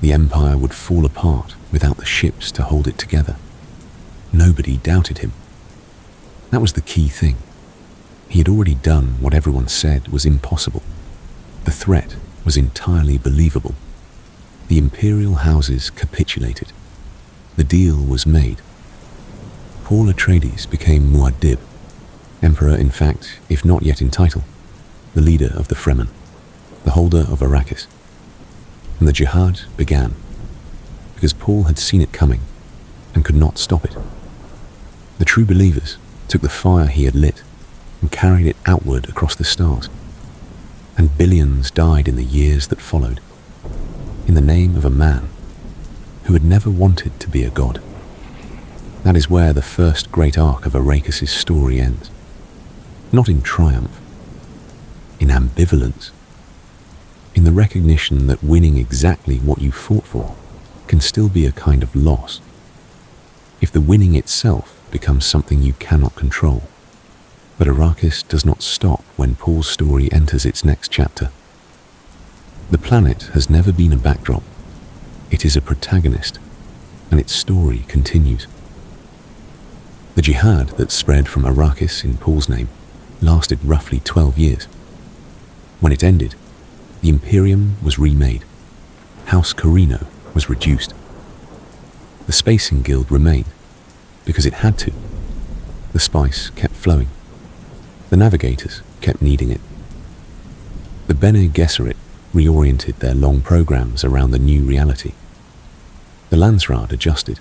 The Empire would fall apart without the ships to hold it together. Nobody doubted him. That was the key thing. He had already done what everyone said was impossible. The threat was entirely believable. The imperial houses capitulated. The deal was made. Paul Atreides became Muad'Dib, Emperor in fact, if not yet in title, the leader of the Fremen, the holder of Arrakis. And the jihad began, because Paul had seen it coming and could not stop it. The true believers took the fire he had lit and carried it outward across the stars, and billions died in the years that followed, in the name of a man who had never wanted to be a god. That is where the first great arc of Arrakis' story ends. Not in triumph, in ambivalence, in the recognition that winning exactly what you fought for can still be a kind of loss, if the winning itself becomes something you cannot control. But Arrakis does not stop when Paul's story enters its next chapter. The planet has never been a backdrop. It is a protagonist, and its story continues. The jihad that spread from Arrakis in Paul's name lasted roughly 12 years. When it ended, the Imperium was remade. House Carino was reduced. The Spacing Guild remained, because it had to. The spice kept flowing. The navigators kept needing it. The Bene Gesserit reoriented their long programs around the new reality. The Landsraad adjusted.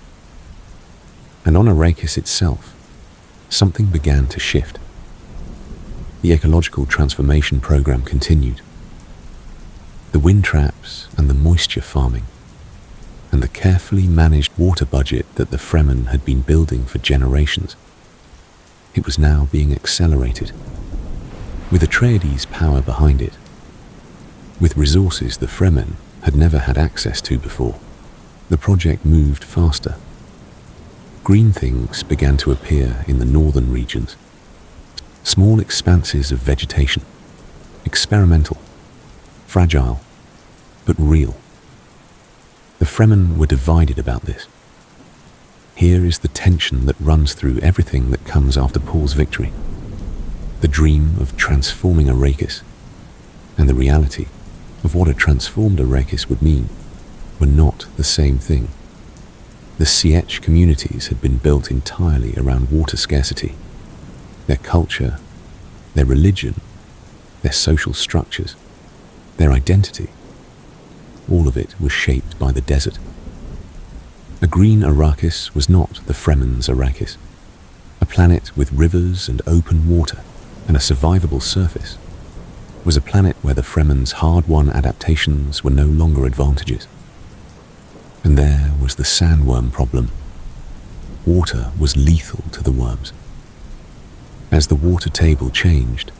And on Arrakis itself, something began to shift. The ecological transformation program continued. The wind traps and the moisture farming, and the carefully managed water budget that the Fremen had been building for generations. It was now being accelerated, with Atreides' power behind it, with resources the Fremen had never had access to before. The project moved faster. Green things began to appear in the northern regions. Small expanses of vegetation, experimental, fragile, but real. The Fremen were divided about this. Here is the tension that runs through everything that comes after Paul's victory. The dream of transforming Arrakis and the reality of what a transformed Arrakis would mean were not the same thing. The Sietch communities had been built entirely around water scarcity. Their culture, their religion, their social structures, their identity, all of it was shaped by the desert. A green Arrakis was not the Fremen's Arrakis. A planet with rivers and open water and a survivable surface was a planet where the Fremen's hard-won adaptations were no longer advantages. And there was the sandworm problem. Water was lethal to the worms. As the water table changed,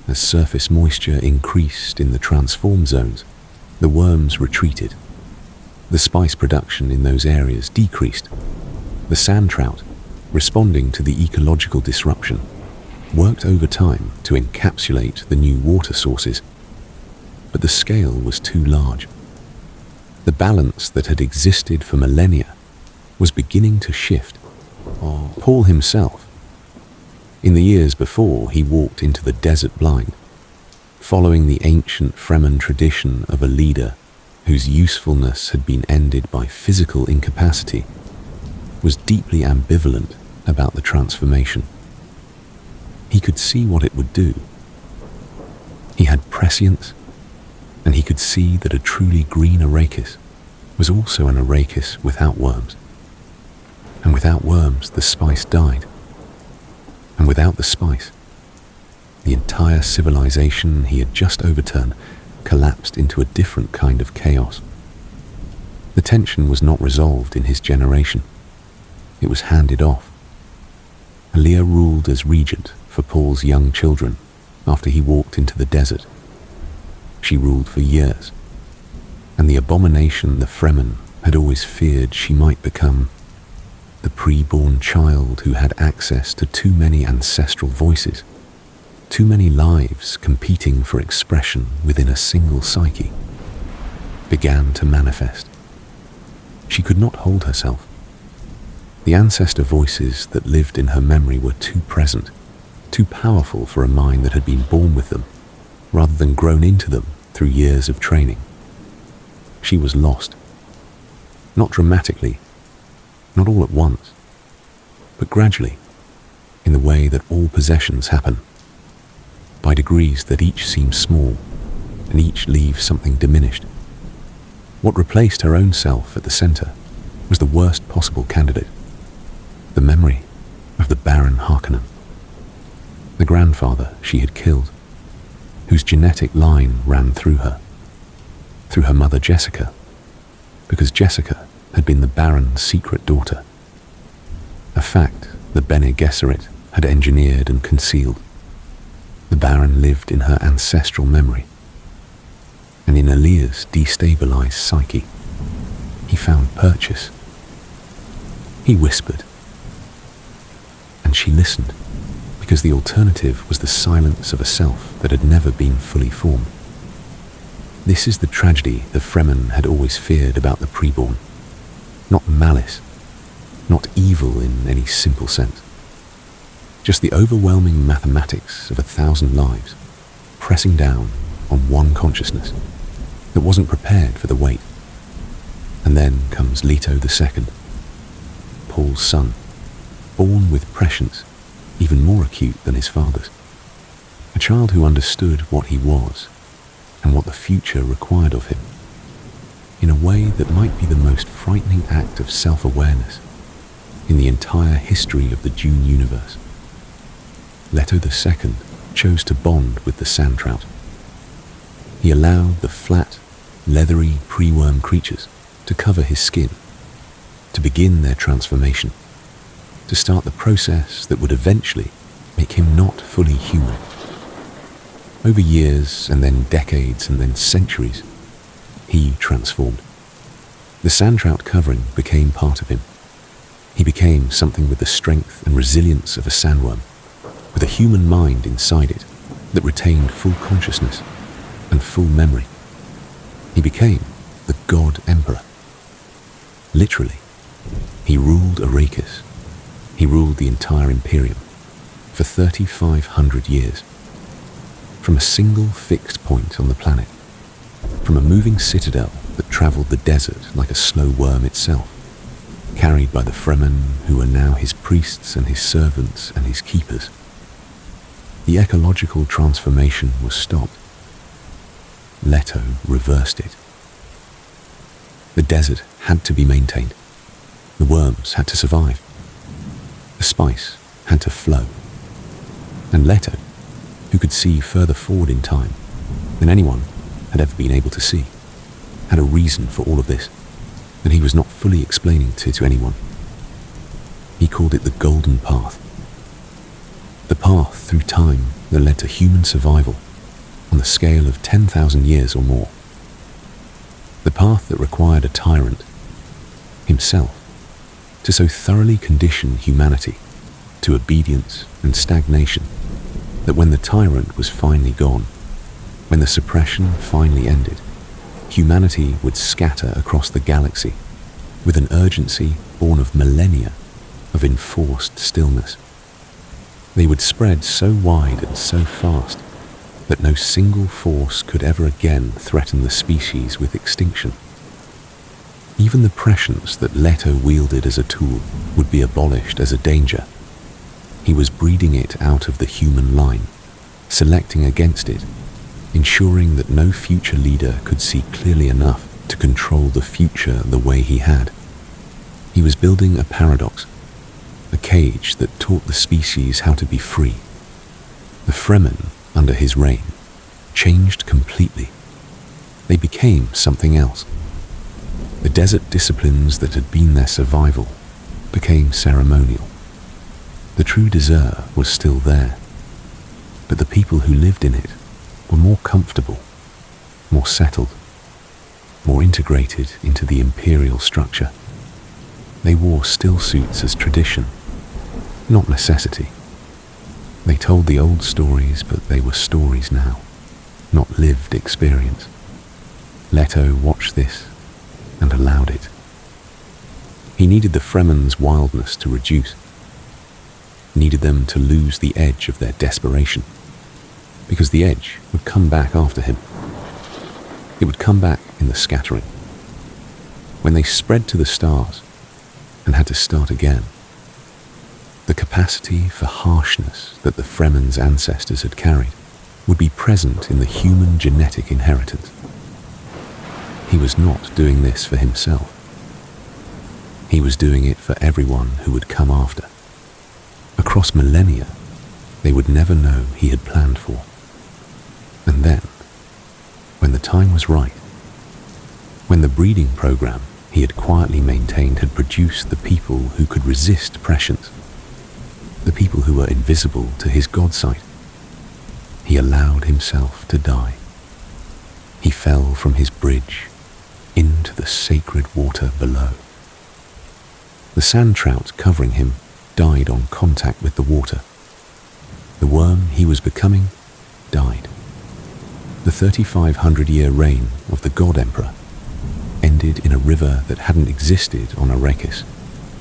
as surface moisture increased in the transformed zones, the worms retreated. The spice production in those areas decreased. The sand trout, responding to the ecological disruption, worked overtime to encapsulate the new water sources. But the scale was too large. The balance that had existed for millennia was beginning to shift. or Paul himself. In the years before he walked into the desert blind, following the ancient Fremen tradition of a leader whose usefulness had been ended by physical incapacity, was deeply ambivalent about the transformation. He could see what it would do. He had prescience, and he could see that a truly green Arrakis was also an Arrakis without worms. And without worms, the spice died. And without the spice, the entire civilization he had just overturned collapsed into a different kind of chaos. The tension was not resolved in his generation. It was handed off. Aliyah ruled as regent for Paul's young children after he walked into the desert. She ruled for years, and the abomination the Fremen had always feared she might become, the pre-born child who had access to too many ancestral voices, too many lives competing for expression within a single psyche, began to manifest. She could not hold herself. The ancestor voices that lived in her memory were too present, too powerful for a mind that had been born with them, rather than grown into them through years of training. She was lost. Not dramatically, not all at once, but gradually, in the way that all possessions happen, by degrees that each seems small and each leaves something diminished. What replaced her own self at the center was the worst possible candidate, the memory of the Baron Harkonnen, the grandfather she had killed, whose genetic line ran through her mother Jessica, because Jessica had been the Baron's secret daughter, a fact the Bene Gesserit had engineered and concealed. The Baron lived in her ancestral memory, and in Aliyah's destabilized psyche, he found purchase. He whispered, and she listened, because the alternative was the silence of a self that had never been fully formed. This is the tragedy the Fremen had always feared about the preborn. Not malice, not evil in any simple sense. Just the overwhelming mathematics of 1,000 lives pressing down on one consciousness that wasn't prepared for the weight. And then comes Leto II, Paul's son, born with prescience even more acute than his father's. A child who understood what he was and what the future required of him, in a way that might be the most frightening act of self-awareness in the entire history of the Dune universe. Leto II chose to bond with the sand trout. He allowed the flat, leathery pre-worm creatures to cover his skin, to begin their transformation, to start the process that would eventually make him not fully human. Over years, and then decades, and then centuries, he transformed. The sand trout covering became part of him. He became something with the strength and resilience of a sandworm, with a human mind inside it that retained full consciousness and full memory. He became the God Emperor. Literally, he ruled Arrakis. He ruled the entire Imperium for 3,500 years. From a single fixed point on the planet, from a moving citadel that travelled the desert like a slow worm itself, carried by the Fremen who were now his priests and his servants and his keepers. The ecological transformation was stopped. Leto reversed it. The desert had to be maintained. The worms had to survive. The spice had to flow. And Leto, who could see further forward in time than anyone had ever been able to see, had a reason for all of this that he was not fully explaining to anyone. He called it the Golden Path. The path through time that led to human survival on the scale of 10,000 years or more. The path that required a tyrant, himself, to so thoroughly condition humanity to obedience and stagnation that when the tyrant was finally gone, when the suppression finally ended, humanity would scatter across the galaxy with an urgency born of millennia of enforced stillness. They would spread so wide and so fast that no single force could ever again threaten the species with extinction. Even the prescience that Leto wielded as a tool would be abolished as a danger. He was breeding it out of the human line, selecting against it, ensuring that no future leader could see clearly enough to control the future the way he had. He was building a paradox, a cage that taught the species how to be free. The Fremen, under his reign, changed completely. They became something else. The desert disciplines that had been their survival became ceremonial. The true desert was still there, but the people who lived in it were more comfortable, more settled, more integrated into the imperial structure. They wore still suits as tradition, not necessity. They told the old stories, but they were stories now, not lived experience. Leto watched this and allowed it. He needed the Fremen's wildness to reduce, needed them to lose the edge of their desperation, because the edge would come back after him. It would come back in the scattering, when they spread to the stars and had to start again. The capacity for harshness that the Fremen's ancestors had carried would be present in the human genetic inheritance. He was not doing this for himself. He was doing it for everyone who would come after. Across millennia, they would never know he had planned for. And then, when the time was right, when the breeding program he had quietly maintained had produced the people who could resist prescience, the people who were invisible to his God sight, he allowed himself to die. He fell from his bridge into the sacred water below. The sand trout covering him died on contact with the water. The worm he was becoming died. The 3,500-year reign of the God Emperor ended in a river that hadn't existed on Arrakis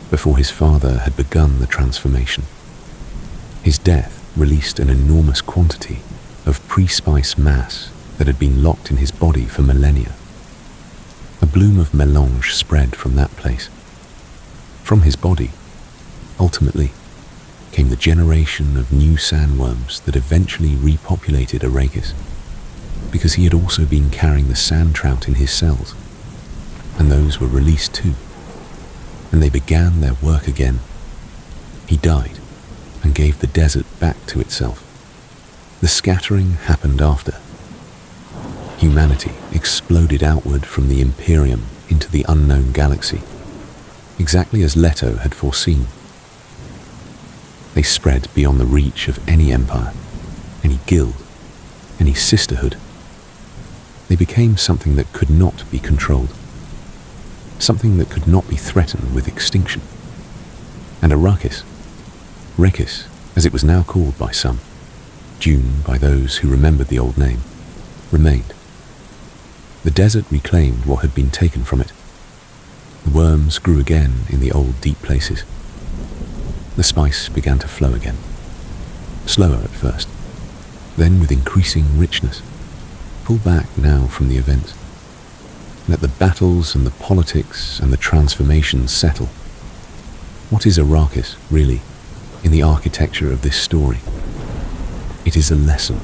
before his father had begun the transformation. His death released an enormous quantity of pre-spice mass that had been locked in his body for millennia. A bloom of melange spread from that place. From his body, ultimately, came the generation of new sandworms that eventually repopulated Arrakis, because he had also been carrying the sand trout in his cells, and those were released too, and they began their work again. He died and gave the desert back to itself. The scattering happened after. Humanity exploded outward from the Imperium into the unknown galaxy, exactly as Leto had foreseen. They spread beyond the reach of any empire, any guild, any sisterhood. They became something that could not be controlled, something that could not be threatened with extinction. And Arrakis, Rekis, as it was now called by some, Dune by those who remembered the old name, remained. The desert reclaimed what had been taken from it. The worms grew again in the old deep places. The spice began to flow again, slower at first, then with increasing richness. Pull back now from the events. Let the battles and the politics and the transformations settle. What is Arrakis, really, in the architecture of this story? It is a lesson.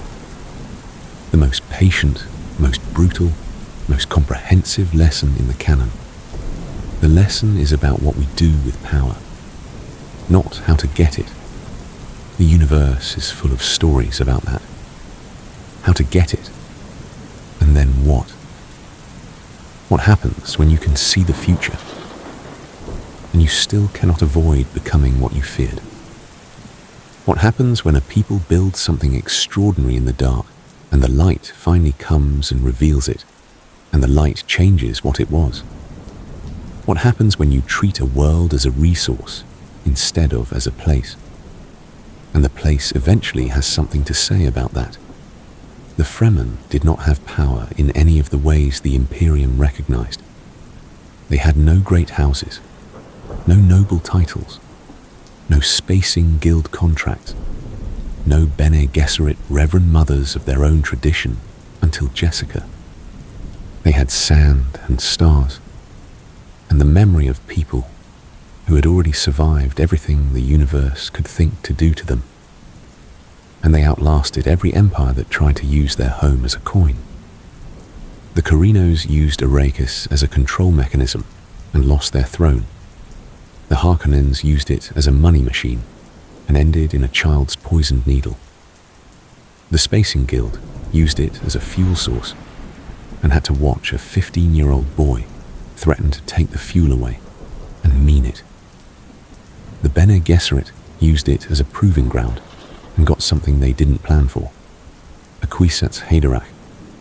The most patient, most brutal, most comprehensive lesson in the canon. The lesson is about what we do with power, not how to get it. The universe is full of stories about that. How to get it, and then what? What happens when you can see the future, and you still cannot avoid becoming what you feared? What happens when a people build something extraordinary in the dark, and the light finally comes and reveals it, and the light changes what it was? What happens when you treat a world as a resource instead of as a place, and the place eventually has something to say about that? The Fremen did not have power in any of the ways the Imperium recognized. They had no great houses, no noble titles, No spacing guild contracts. No Bene Gesserit reverend mothers of their own tradition until Jessica. They had sand and stars, and the memory of people who had already survived everything the universe could think to do to them. And they outlasted every empire that tried to use their home as a coin. The Carinos used Arrakis as a control mechanism and lost their throne. The Harkonnens used it as a money machine and ended in a child's poisoned needle. The Spacing Guild used it as a fuel source and had to watch a 15-year-old boy threaten to take the fuel away and mean it. The Bene Gesserit used it as a proving ground and got something they didn't plan for. A Kwisatz Haderach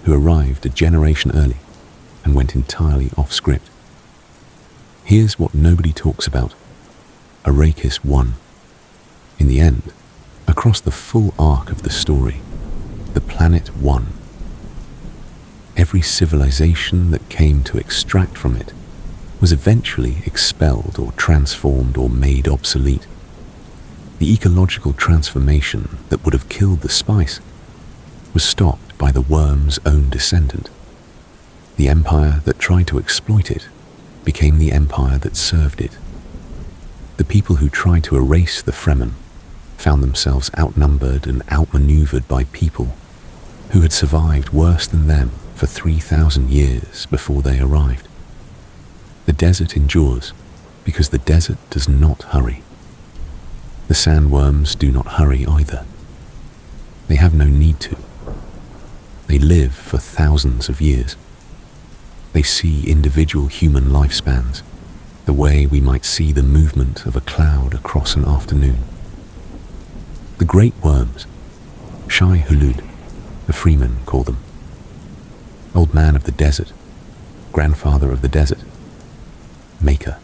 who arrived a generation early and went entirely off script. Here's what nobody talks about. Arrakis won. In the end, across the full arc of the story, the planet won. Every civilization that came to extract from it was eventually expelled or transformed or made obsolete. The ecological transformation that would have killed the spice was stopped by the worm's own descendant. The empire that tried to exploit it became the empire that served it. The people who tried to erase the Fremen found themselves outnumbered and outmaneuvered by people who had survived worse than them for 3,000 years before they arrived. The desert endures because the desert does not hurry. The sandworms do not hurry either. They have no need to. They live for thousands of years. They see individual human lifespans, the way we might see the movement of a cloud across an afternoon. The great worms, Shai-Hulud, the Fremen call them. Old man of the desert, grandfather of the desert, maker,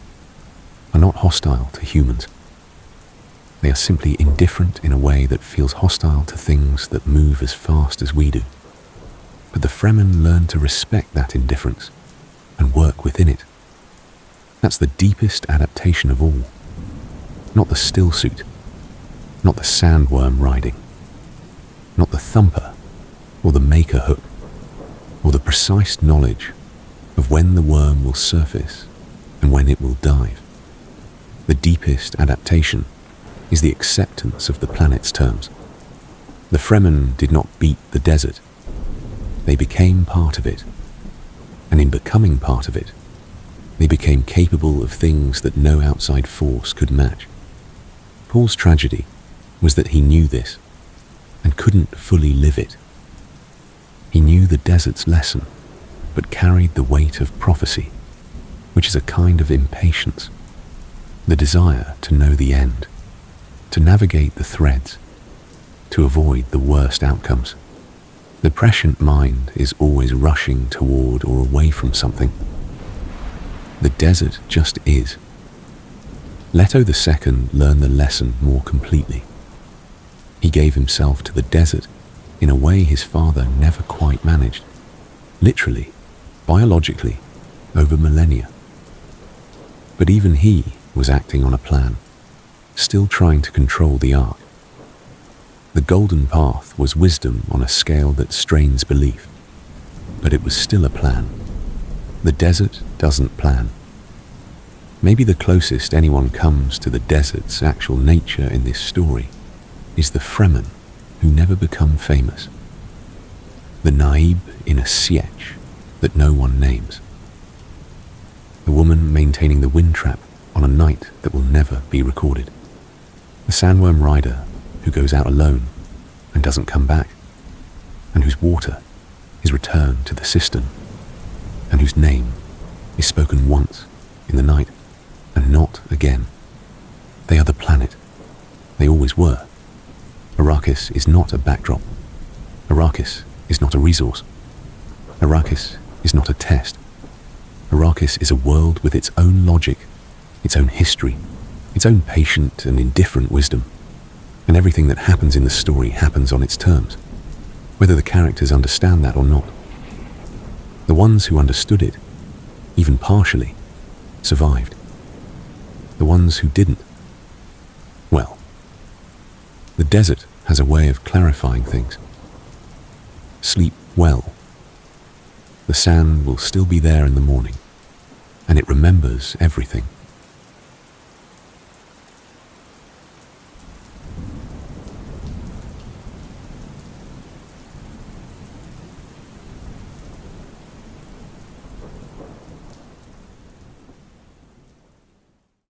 are not hostile to humans. They are simply indifferent in a way that feels hostile to things that move as fast as we do. But the Fremen learn to respect that indifference and work within it. That's the deepest adaptation of all. Not the still suit, not the sandworm riding, not the thumper or the maker hook, or the precise knowledge of when the worm will surface and when it will dive. The deepest adaptation is the acceptance of the planet's terms. The Fremen did not beat the desert. They became part of it, and in becoming part of it, they became capable of things that no outside force could match. Paul's tragedy was that he knew this and couldn't fully live it. He knew the desert's lesson, but carried the weight of prophecy, which is a kind of impatience, the desire to know the end, to navigate the threads, to avoid the worst outcomes. The prescient mind is always rushing toward or away from something. The desert just is. Leto II learned the lesson more completely. He gave himself to the desert in a way his father never quite managed, literally, biologically, over millennia. But even he was acting on a plan, still trying to control the ark. The golden path was wisdom on a scale that strains belief, but it was still a plan. The desert doesn't plan. Maybe the closest anyone comes to the desert's actual nature in this story is the Fremen who never become famous. The Naib in a sietch that no one names. The woman maintaining the wind trap on a night that will never be recorded. The sandworm rider who goes out alone and doesn't come back, and whose water is returned to the cistern, and whose name is spoken once in the night and not again. They are the planet. They always were. Arrakis is not a backdrop. Arrakis is not a resource. Arrakis is not a test. Arrakis is a world with its own logic, its own history, its own patient and indifferent wisdom. And everything that happens in the story happens on its terms, whether the characters understand that or not. The ones who understood it, even partially, survived. The ones who didn't, well, The desert has a way of clarifying things. Sleep well. The sand will still be there in the morning, and it remembers everything.